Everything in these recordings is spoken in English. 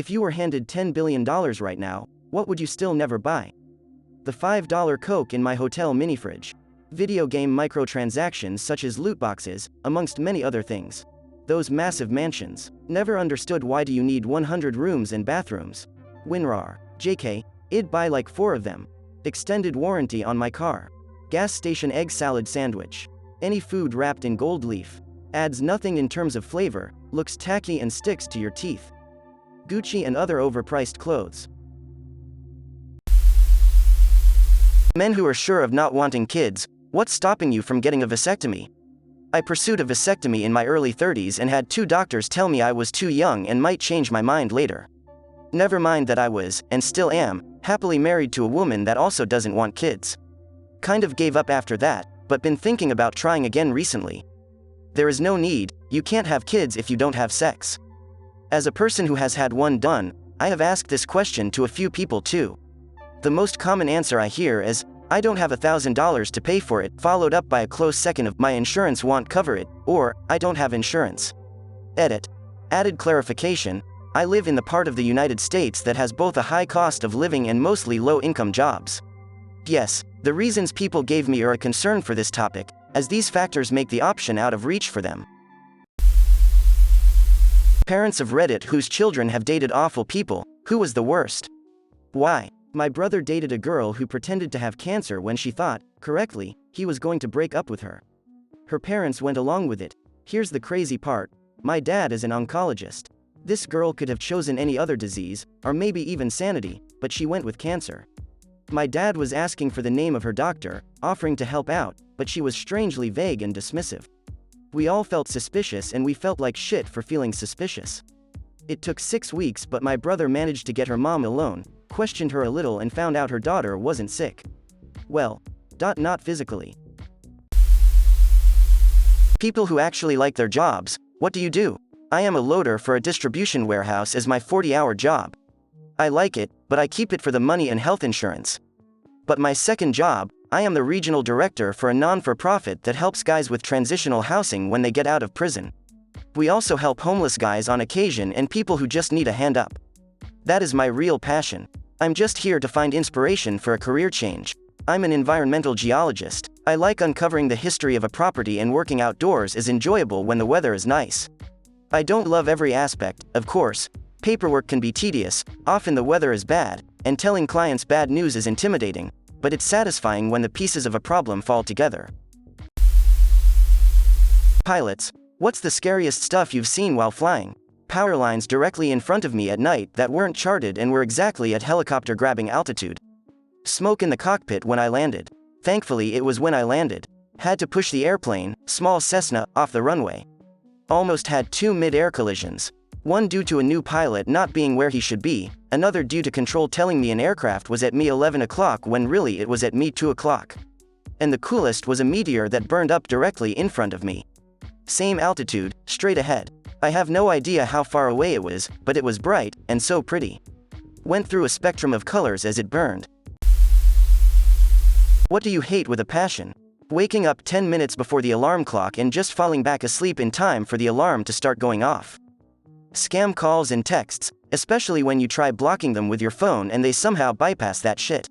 If you were handed $10 billion right now, what would you still never buy? The $5 Coke in my hotel mini fridge. Video game microtransactions such as loot boxes, amongst many other things. Those massive mansions. Never understood why do you need 100 rooms and bathrooms. WinRAR. JK, I'd buy like 4 of them. Extended warranty on my car. Gas station egg salad sandwich. Any food wrapped in gold leaf. Adds nothing in terms of flavor, looks tacky and sticks to your teeth. Gucci and other overpriced clothes. Men who are sure of not wanting kids, what's stopping you from getting a vasectomy? I pursued a vasectomy in my early 30s and had 2 doctors tell me I was too young and might change my mind later. Never mind that I was, and still am, happily married to a woman that also doesn't want kids. Kind of gave up after that, but been thinking about trying again recently. There is no need, you can't have kids if you don't have sex. As a person who has had one done, I have asked this question to a few people too. The most common answer I hear is, I don't have $1,000 to pay for it, followed up by a close second of, my insurance won't cover it, or, I don't have insurance. Edit. Added clarification, I live in the part of the United States that has both a high cost of living and mostly low-income jobs. Yes, the reasons people gave me are a concern for this topic, as these factors make the option out of reach for them. Parents of Reddit whose children have dated awful people, who was the worst? Why? My brother dated a girl who pretended to have cancer when she thought, correctly, he was going to break up with her. Her parents went along with it. Here's the crazy part. My dad is an oncologist. This girl could have chosen any other disease, or maybe even sanity, but she went with cancer. My dad was asking for the name of her doctor, offering to help out, but she was strangely vague and dismissive. We all felt suspicious and we felt like shit for feeling suspicious. It took 6 weeks but my brother managed to get her mom alone, questioned her a little and found out her daughter wasn't sick. Well, not physically. People who actually like their jobs, what do you do? I am a loader for a distribution warehouse as my 40-hour job. I like it, but I keep it for the money and health insurance. But my second job, I am the regional director for a non-for-profit that helps guys with transitional housing when they get out of prison. We also help homeless guys on occasion and people who just need a hand up. That is my real passion. I'm just here to find inspiration for a career change. I'm an environmental geologist. I like uncovering the history of a property and working outdoors is enjoyable when the weather is nice. I don't love every aspect, of course. Paperwork can be tedious, often the weather is bad, and telling clients bad news is intimidating, but it's satisfying when the pieces of a problem fall together. Pilots, what's the scariest stuff you've seen while flying? Power lines directly in front of me at night that weren't charted and were exactly at helicopter grabbing altitude. Smoke in the cockpit when I landed. Thankfully it was when I landed. Had to push the airplane, small Cessna, off the runway. Almost had 2 mid-air collisions. One due to a new pilot not being where he should be, another due to control telling me an aircraft was at me 11 o'clock when really it was at me 2 o'clock. And the coolest was a meteor that burned up directly in front of me. Same altitude, straight ahead. I have no idea how far away it was, but it was bright, and so pretty. Went through a spectrum of colors as it burned. What do you hate with a passion? Waking up 10 minutes before the alarm clock and just falling back asleep in time for the alarm to start going off. Scam calls and texts, especially when you try blocking them with your phone and they somehow bypass that shit.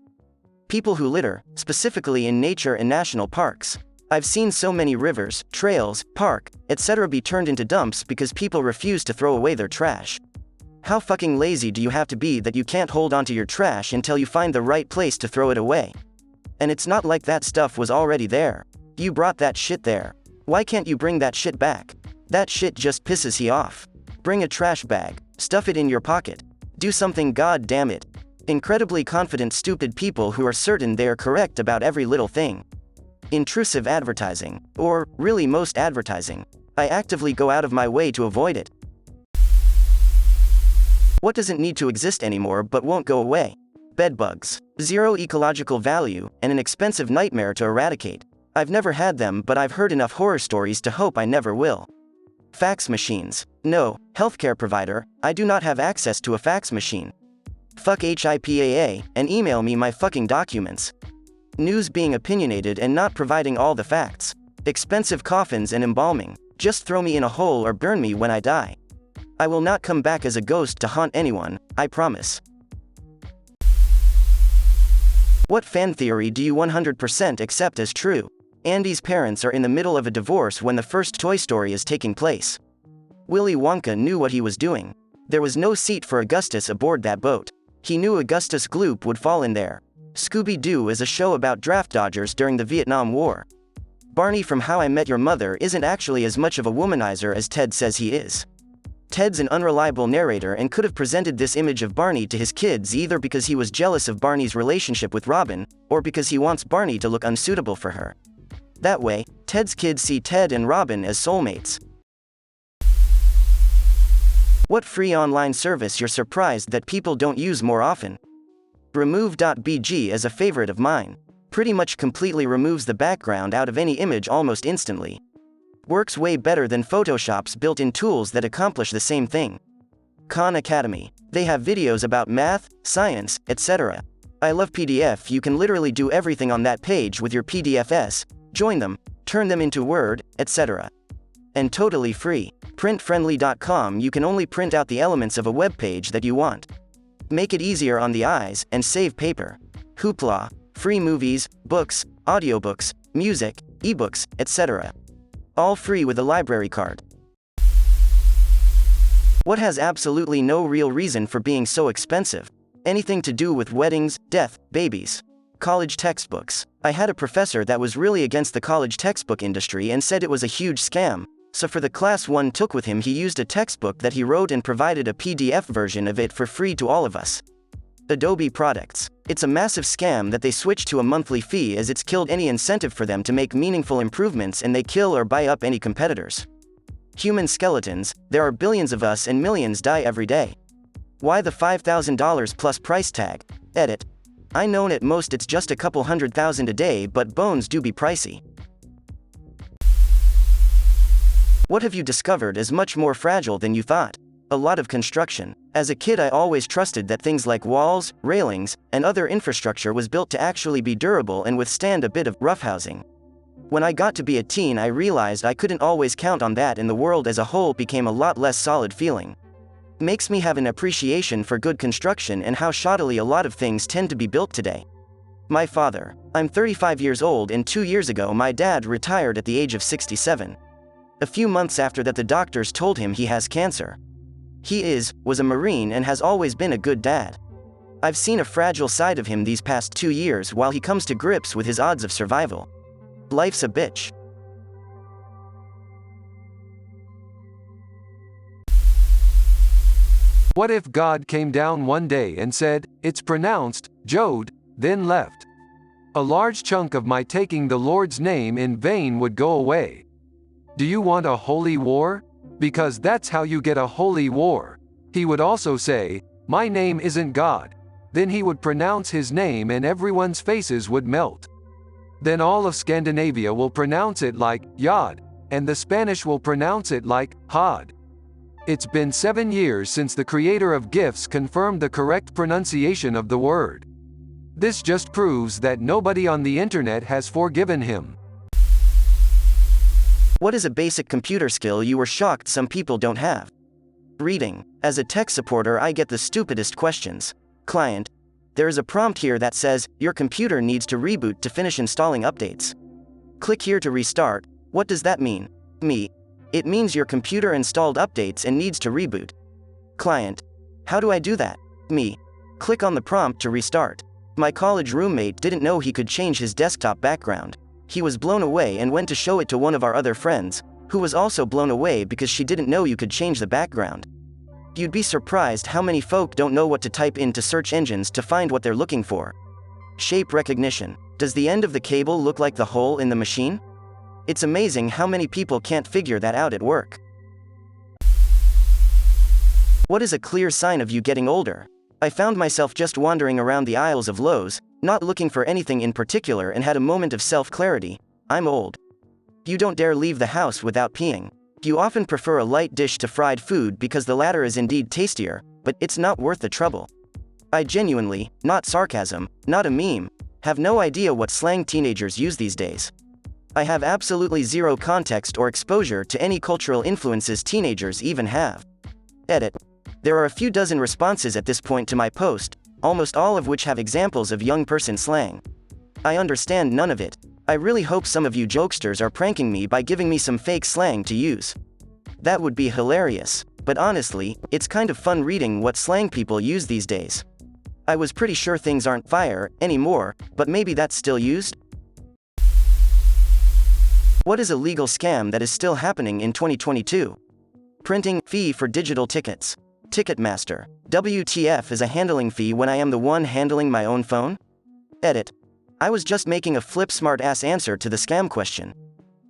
People who litter, specifically in nature and national parks. I've seen so many rivers, trails, park, etc. be turned into dumps because people refuse to throw away their trash. How fucking lazy do you have to be that you can't hold onto your trash until you find the right place to throw it away? And it's not like that stuff was already there. You brought that shit there. Why can't you bring that shit back? That shit just pisses he off. Bring a trash bag, stuff it in your pocket. Do something, god damn it. Incredibly confident stupid people who are certain they are correct about every little thing. Intrusive advertising, or, really most advertising. I actively go out of my way to avoid it. What doesn't need to exist anymore but won't go away? Bedbugs. Zero ecological value, and an expensive nightmare to eradicate. I've never had them but I've heard enough horror stories to hope I never will. Fax machines. No, healthcare provider, I do not have access to a fax machine. Fuck HIPAA, and email me my fucking documents. News being opinionated and not providing all the facts. Expensive coffins and embalming. Just throw me in a hole or burn me when I die. I will not come back as a ghost to haunt anyone, I promise. What fan theory do you 100% accept as true? Andy's parents are in the middle of a divorce when the first Toy Story is taking place. Willy Wonka knew what he was doing. There was no seat for Augustus aboard that boat. He knew Augustus Gloop would fall in there. Scooby-Doo is a show about draft dodgers during the Vietnam War. Barney from How I Met Your Mother isn't actually as much of a womanizer as Ted says he is. Ted's an unreliable narrator and could have presented this image of Barney to his kids either because he was jealous of Barney's relationship with Robin, or because he wants Barney to look unsuitable for her. That way, Ted's kids see Ted and Robin as soulmates. What free online service you're surprised that people don't use more often? Remove.bg is a favorite of mine. Pretty much completely removes the background out of any image almost instantly. Works way better than Photoshop's built-in tools that accomplish the same thing. Khan Academy. They have videos about math, science, etc. I love PDF. You can literally do everything on that page with your PDFs, join them, turn them into Word, etc. And totally free. Printfriendly.com. You can only print out the elements of a web page that you want. Make it easier on the eyes and save paper. Hoopla. Free movies, books, audiobooks, music, ebooks, etc. All free with a library card. What has absolutely no real reason for being so expensive? Anything to do with weddings, death, babies. College textbooks. I had a professor that was really against the college textbook industry and said it was a huge scam, so for the class one took with him he used a textbook that he wrote and provided a PDF version of it for free to all of us. Adobe products. It's a massive scam that they switched to a monthly fee as it's killed any incentive for them to make meaningful improvements and they kill or buy up any competitors. Human skeletons. There are billions of us and millions die every day. Why the $5,000 plus price tag? Edit. I know at most it's just a couple $100,000 a day, but bones do be pricey. What have you discovered is much more fragile than you thought? A lot of construction. As a kid I always trusted that things like walls, railings, and other infrastructure was built to actually be durable and withstand a bit of roughhousing. When I got to be a teen I realized I couldn't always count on that and the world as a whole became a lot less solid feeling. Makes me have an appreciation for good construction and how shoddily a lot of things tend to be built today. My father. I'm 35 years old and 2 years ago my dad retired at the age of 67. A few months after that the doctors told him he has cancer. He was a Marine and has always been a good dad. I've seen a fragile side of him these past 2 years while he comes to grips with his odds of survival. Life's a bitch. What if God came down one day and said, "It's pronounced, Jode," then left? A large chunk of my taking the Lord's name in vain would go away. Do you want a holy war? Because that's how you get a holy war. He would also say, "My name isn't God." Then he would pronounce his name and everyone's faces would melt. Then all of Scandinavia will pronounce it like Yod, and the Spanish will pronounce it like Had. It's been 7 years since the creator of GIFs confirmed the correct pronunciation of the word. This just proves that nobody on the internet has forgiven him. What is a basic computer skill you were shocked some people don't have? Reading. As a tech supporter I get the stupidest questions. Client. There is a prompt here that says, your computer needs to reboot to finish installing updates. Click here to restart. What does that mean? Me. It means your computer installed updates and needs to reboot. Client. How do I do that? Me. Click on the prompt to restart. My college roommate didn't know he could change his desktop background. He was blown away and went to show it to one of our other friends, who was also blown away because she didn't know you could change the background. You'd be surprised how many folk don't know what to type into search engines to find what they're looking for. Shape recognition. Does the end of the cable look like the hole in the machine? It's amazing how many people can't figure that out at work. What is a clear sign of you getting older? I found myself just wandering around the aisles of Lowe's, not looking for anything in particular and had a moment of self-clarity. I'm old. You don't dare leave the house without peeing. You often prefer a light dish to fried food because the latter is indeed tastier, but it's not worth the trouble. I genuinely, not sarcasm, not a meme, have no idea what slang teenagers use these days. I have absolutely zero context or exposure to any cultural influences teenagers even have. Edit. There are a few dozen responses at this point to my post, almost all of which have examples of young person slang. I understand none of it. I really hope some of you jokesters are pranking me by giving me some fake slang to use. That would be hilarious, but honestly, it's kind of fun reading what slang people use these days. I was pretty sure things aren't fire anymore, but maybe that's still used? What is a legal scam that is still happening in 2022? Printing fee for digital tickets. Ticketmaster. WTF is a handling fee when I am the one handling my own phone? Edit. I was just making a flip smart-ass answer to the scam question.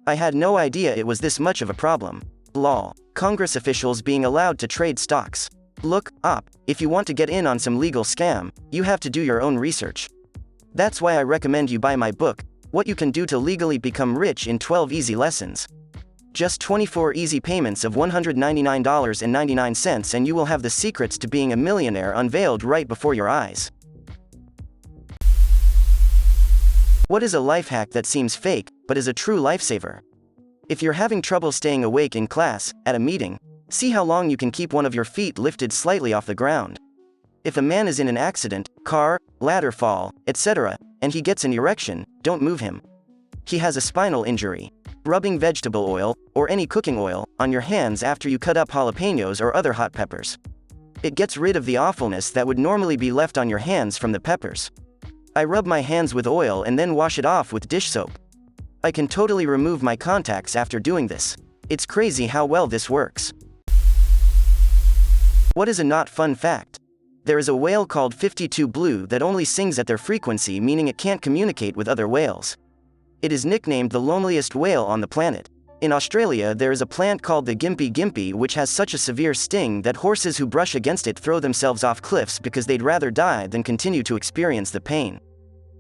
I had no idea it was this much of a problem. Lol. Congress officials being allowed to trade stocks. Look, op, if you want to get in on some legal scam, you have to do your own research. That's why I recommend you buy my book, What You Can Do to Legally Become Rich in 12 Easy Lessons. Just 24 easy payments of $199.99 and you will have the secrets to being a millionaire unveiled right before your eyes. What is a life hack that seems fake, but is a true lifesaver? If you're having trouble staying awake in class, at a meeting, see how long you can keep one of your feet lifted slightly off the ground. If a man is in an accident, car, ladder fall, etc., and he gets an erection, don't move him. He has a spinal injury. Rubbing vegetable oil, or any cooking oil, on your hands after you cut up jalapenos or other hot peppers. It gets rid of the awfulness that would normally be left on your hands from the peppers. I rub my hands with oil and then wash it off with dish soap. I can totally remove my contacts after doing this. It's crazy how well this works. What is a not fun fact? There is a whale called 52 Blue that only sings at their frequency, meaning it can't communicate with other whales. It is nicknamed the loneliest whale on the planet. In Australia, there is a plant called the gimpy gimpy which has such a severe sting that horses who brush against it throw themselves off cliffs because they'd rather die than continue to experience the pain.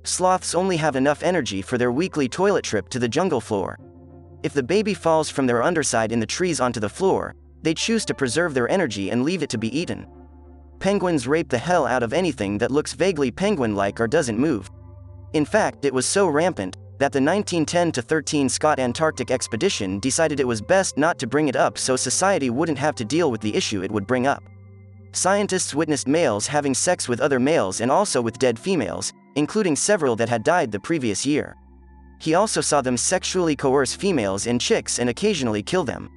Sloths only have enough energy for their weekly toilet trip to the jungle floor. If the baby falls from their underside in the trees onto the floor, they choose to preserve their energy and leave it to be eaten. Penguins rape the hell out of anything that looks vaguely penguin-like or doesn't move. In fact, it was so rampant that the 1910-13 Scott Antarctic expedition decided it was best not to bring it up so society wouldn't have to deal with the issue it would bring up. Scientists witnessed males having sex with other males and also with dead females, including several that had died the previous year. He also saw them sexually coerce females and chicks and occasionally kill them.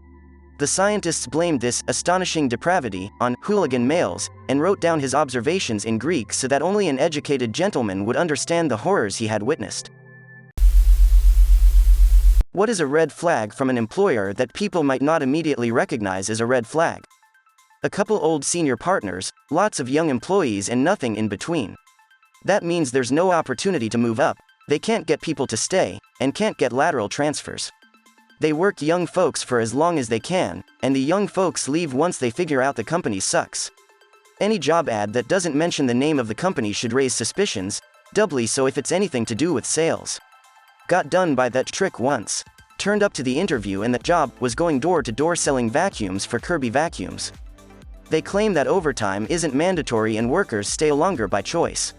The scientists blamed this astonishing depravity on hooligan males and wrote down his observations in Greek so that only an educated gentleman would understand the horrors he had witnessed. What is a red flag from an employer that people might not immediately recognize as a red flag? A couple old senior partners, lots of young employees and nothing in between. That means there's no opportunity to move up, they can't get people to stay, and can't get lateral transfers. They work young folks for as long as they can, and the young folks leave once they figure out the company sucks. Any job ad that doesn't mention the name of the company should raise suspicions, doubly so if it's anything to do with sales. Got done by that trick once. Turned up to the interview and that job was going door to door selling vacuums for Kirby Vacuums. They claim that overtime isn't mandatory and workers stay longer by choice.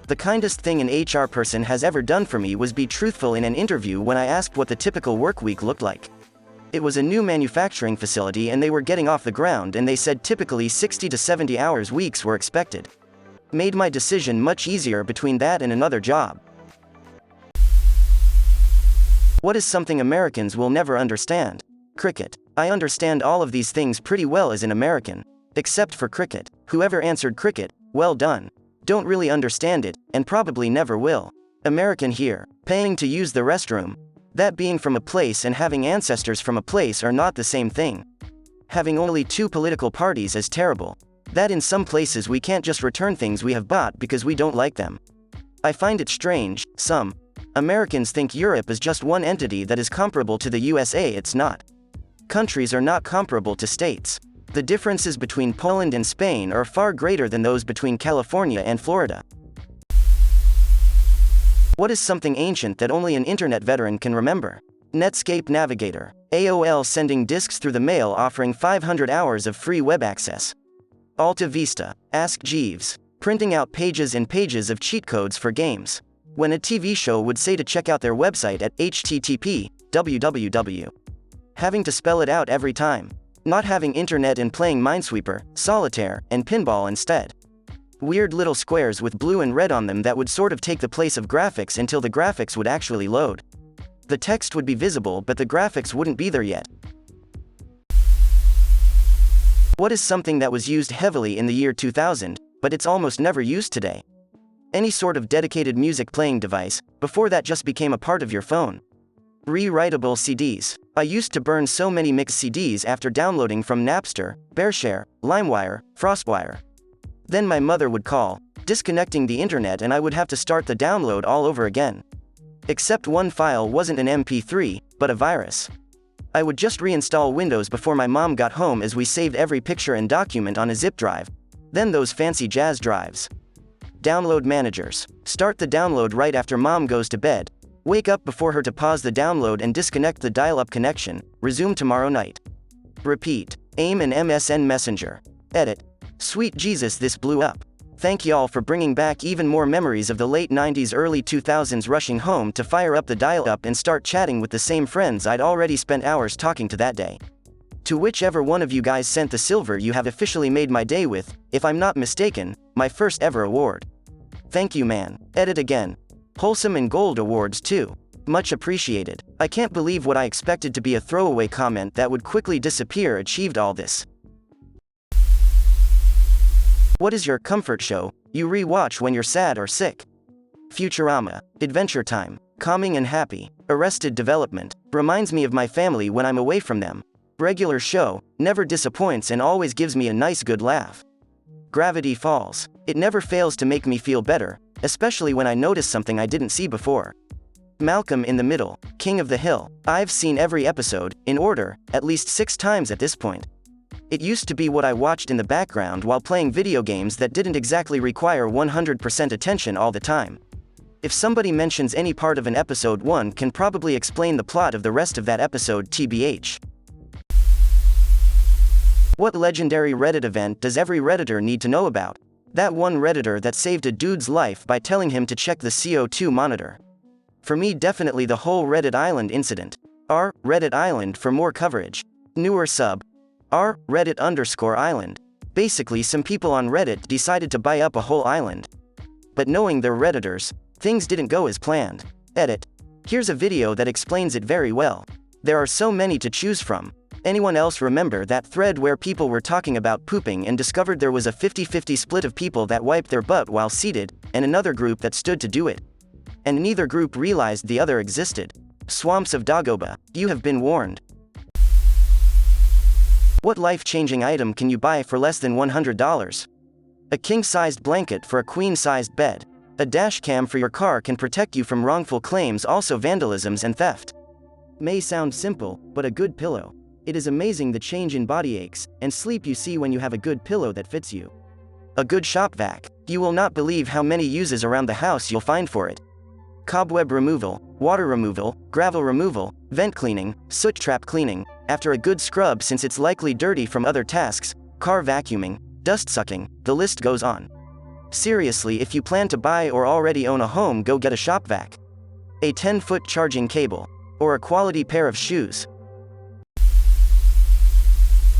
The kindest thing an HR person has ever done for me was be truthful in an interview when I asked what the typical work week looked like. It was a new manufacturing facility and they were getting off the ground and they said typically 60 to 70 hours weeks were expected. Made my decision much easier between that and another job. What is something Americans will never understand? Cricket. I understand all of these things pretty well as an American. Except for cricket. Whoever answered cricket, well done. Don't really understand it, and probably never will. American here. Paying to use the restroom. That being from a place and having ancestors from a place are not the same thing. Having only two political parties is terrible. That in some places we can't just return things we have bought because we don't like them. I find it strange, some Americans think Europe is just one entity that is comparable to the USA. It's not. Countries are not comparable to states. The differences between Poland and Spain are far greater than those between California and Florida. What is something ancient that only an internet veteran can remember? Netscape Navigator. AOL sending disks through the mail offering 500 hours of free web access. Alta Vista. Ask Jeeves. Printing out pages and pages of cheat codes for games. When a TV show would say to check out their website at http://www. Having to spell it out every time. Not having internet and playing Minesweeper, Solitaire, and Pinball instead. Weird little squares with blue and red on them that would sort of take the place of graphics until the graphics would actually load. The text would be visible but the graphics wouldn't be there yet. What is something that was used heavily in the year 2000, but it's almost never used today? Any sort of dedicated music playing device, before that just became a part of your phone. Rewritable CDs. I used to burn so many mixed CDs after downloading from Napster, BearShare, LimeWire, FrostWire. Then my mother would call, disconnecting the internet, and I would have to start the download all over again. Except one file wasn't an MP3, but a virus. I would just reinstall Windows before my mom got home as we saved every picture and document on a zip drive. Then those fancy jazz drives. Download managers. Start the download right after mom goes to bed. Wake up before her to pause the download and disconnect the dial-up connection. Resume tomorrow night. Repeat. AIM and MSN Messenger. Edit. Sweet Jesus, this blew up. Thank y'all for bringing back even more memories of the late 90s early 2000s, rushing home to fire up the dial-up and start chatting with the same friends I'd already spent hours talking to that day. To whichever one of you guys sent the silver, you have officially made my day with, if I'm not mistaken, my first ever award. Thank you, man. Edit again. Wholesome and gold awards too. Much appreciated. I can't believe what I expected to be a throwaway comment that would quickly disappear achieved all this. What is your comfort show you re-watch when you're sad or sick? Futurama, Adventure Time, calming and happy. Arrested Development, reminds me of my family when I'm away from them. Regular show, never disappoints and always gives me a nice good laugh. Gravity Falls, it never fails to make me feel better, especially when I notice something I didn't see before. Malcolm in the Middle, King of the Hill, I've seen every episode, in order, at least 6 times at this point. It used to be what I watched in the background while playing video games that didn't exactly require 100% attention all the time. If somebody mentions any part of an episode, one can probably explain the plot of the rest of that episode tbh. What legendary Reddit event does every Redditor need to know about? That one Redditor that saved a dude's life by telling him to check the CO2 monitor. For me, definitely the whole Reddit Island incident. R. Reddit Island for more coverage. Newer sub. R. Reddit_island. Basically, some people on Reddit decided to buy up a whole island. But knowing they're Redditors, things didn't go as planned. Edit. Here's a video that explains it very well. There are so many to choose from. Anyone else remember that thread where people were talking about pooping and discovered there was a 50-50 split of people that wiped their butt while seated, and another group that stood to do it? And neither group realized the other existed. Swamps of Dagoba, you have been warned. What life-changing item can you buy for less than $100? A king-sized blanket for a queen-sized bed. A dash cam for your car can protect you from wrongful claims, also vandalisms and theft. May sound simple, but a good pillow. It is amazing the change in body aches and sleep you see when you have a good pillow that fits you. A good shop vac. You will not believe how many uses around the house you'll find for it. Cobweb removal, water removal, gravel removal, vent cleaning, soot trap cleaning, after a good scrub since it's likely dirty from other tasks, car vacuuming, dust sucking, the list goes on. Seriously, if you plan to buy or already own a home, go get a shop vac. A 10-foot charging cable. Or a quality pair of shoes.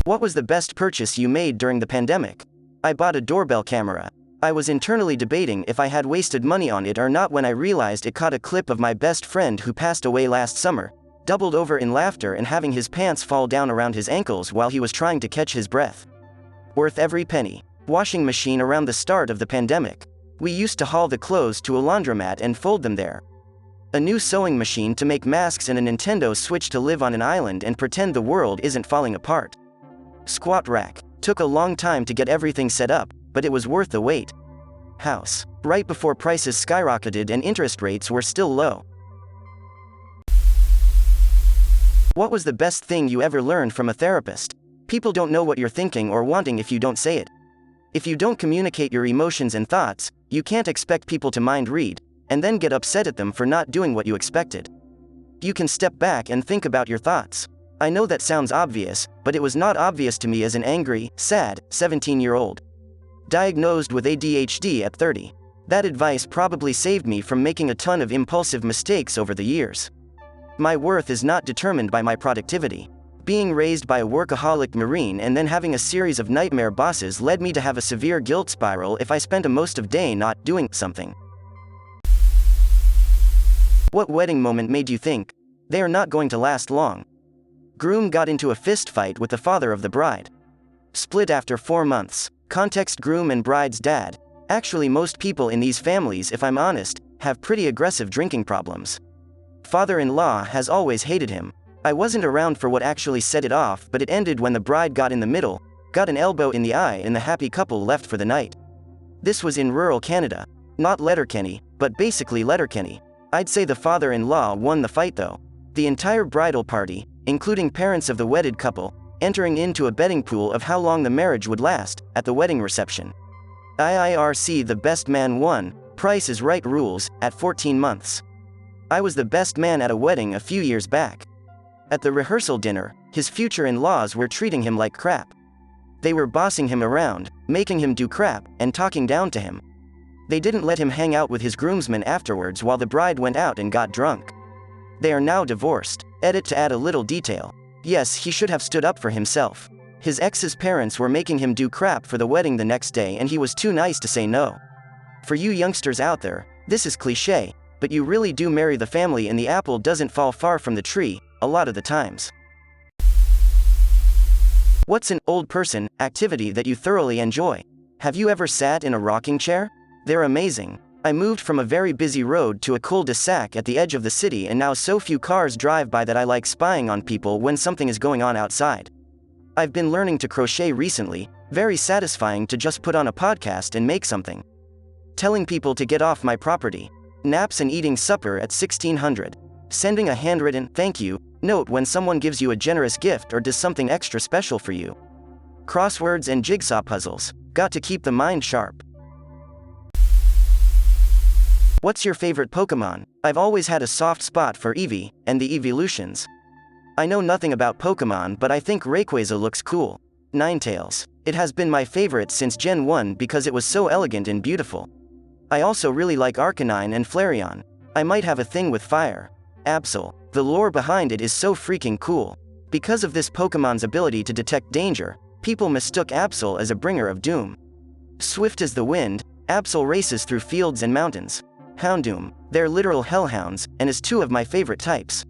What was the best purchase you made during the pandemic? I bought a doorbell camera. I was internally debating if I had wasted money on it or not when I realized it caught a clip of my best friend who passed away last summer, doubled over in laughter and having his pants fall down around his ankles while he was trying to catch his breath. Worth every penny. Washing machine around the start of the pandemic. We used to haul the clothes to a laundromat and fold them there. A new sewing machine to make masks and a Nintendo Switch to live on an island and pretend the world isn't falling apart. Squat rack. Took a long time to get everything set up, but it was worth the wait. House. Right before prices skyrocketed and interest rates were still low. What was the best thing you ever learned from a therapist? People don't know what you're thinking or wanting if you don't say it. If you don't communicate your emotions and thoughts, you can't expect people to mind read, and then get upset at them for not doing what you expected. You can step back and think about your thoughts. I know that sounds obvious, but it was not obvious to me as an angry, sad, 17-year-old. Diagnosed with ADHD at 30. That advice probably saved me from making a ton of impulsive mistakes over the years. My worth is not determined by my productivity. Being raised by a workaholic Marine and then having a series of nightmare bosses led me to have a severe guilt spiral if I spent a most of day not doing something. What wedding moment made you think, they are not going to last long? Groom got into a fist fight with the father of the bride. Split after 4 months. Context: groom and bride's dad. Actually, most people in these families, if I'm honest, have pretty aggressive drinking problems. Father-in-law has always hated him. I wasn't around for what actually set it off, but it ended when the bride got in the middle, got an elbow in the eye, and the happy couple left for the night. This was in rural Canada. Not Letterkenny, but basically Letterkenny. I'd say the father-in-law won the fight though. The entire bridal party, including parents of the wedded couple, entering into a betting pool of how long the marriage would last, at the wedding reception. IIRC: the best man won, Price is Right rules, at 14 months. I was the best man at a wedding a few years back. At the rehearsal dinner, his future in-laws were treating him like crap. They were bossing him around, making him do crap, and talking down to him. They didn't let him hang out with his groomsmen afterwards while the bride went out and got drunk. They are now divorced. Edit: to add a little detail. Yes, he should have stood up for himself. His ex's parents were making him do crap for the wedding the next day and he was too nice to say no. For you youngsters out there, this is cliché, but you really do marry the family and the apple doesn't fall far from the tree, a lot of the times. What's an old person activity that you thoroughly enjoy? Have you ever sat in a rocking chair? They're amazing. I moved from a very busy road to a cul-de-sac at the edge of the city and now so few cars drive by that I like spying on people when something is going on outside. I've been learning to crochet recently, very satisfying to just put on a podcast and make something. Telling people to get off my property. Naps and eating supper at 1600. Sending a handwritten thank you note when someone gives you a generous gift or does something extra special for you. Crosswords and jigsaw puzzles. Got to keep the mind sharp. What's your favorite Pokemon? I've always had a soft spot for Eevee and the evolutions. I know nothing about Pokemon, but I think Rayquaza looks cool. Ninetales. It has been my favorite since Gen 1 because it was so elegant and beautiful. I also really like Arcanine and Flareon. I might have a thing with fire. Absol. The lore behind it is so freaking cool. Because of this Pokemon's ability to detect danger, people mistook Absol as a bringer of doom. Swift as the wind, Absol races through fields and mountains. Houndoom. They're literal hellhounds, and is 2 of my favorite types.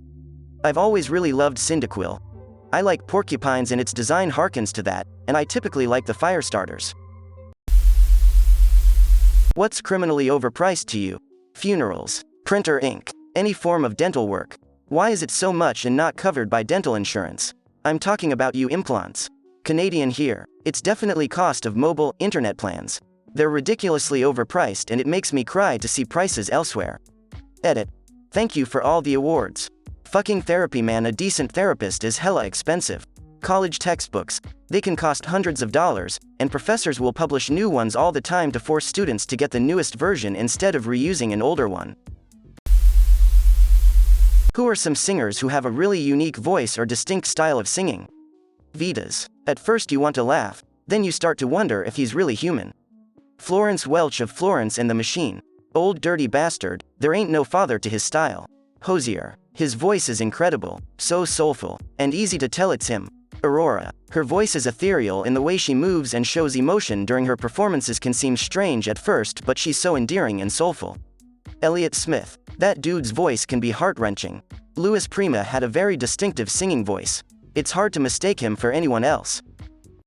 I've always really loved Cyndaquil. I like porcupines and its design harkens to that, and I typically like the fire starters. What's criminally overpriced to you? Funerals. Printer ink. Any form of dental work. Why is it so much and not covered by dental insurance? I'm talking about you implants. Canadian here. It's definitely cost of mobile internet plans. They're ridiculously overpriced and it makes me cry to see prices elsewhere. Edit. Thank you for all the awards. Fucking therapy man, a decent therapist is hella expensive. College textbooks, they can cost hundreds of dollars, and professors will publish new ones all the time to force students to get the newest version instead of reusing an older one. Who are some singers who have a really unique voice or distinct style of singing? Vitas. At first you want to laugh, then you start to wonder if he's really human. Florence Welch of Florence and the Machine. Old dirty bastard, there ain't no father to his style. Hosier. His voice is incredible, so soulful, and easy to tell it's him. Aurora. Her voice is ethereal in the way she moves and shows emotion during her performances can seem strange at first but she's so endearing and soulful. Elliott Smith. That dude's voice can be heart-wrenching. Louis Prima had a very distinctive singing voice. It's hard to mistake him for anyone else.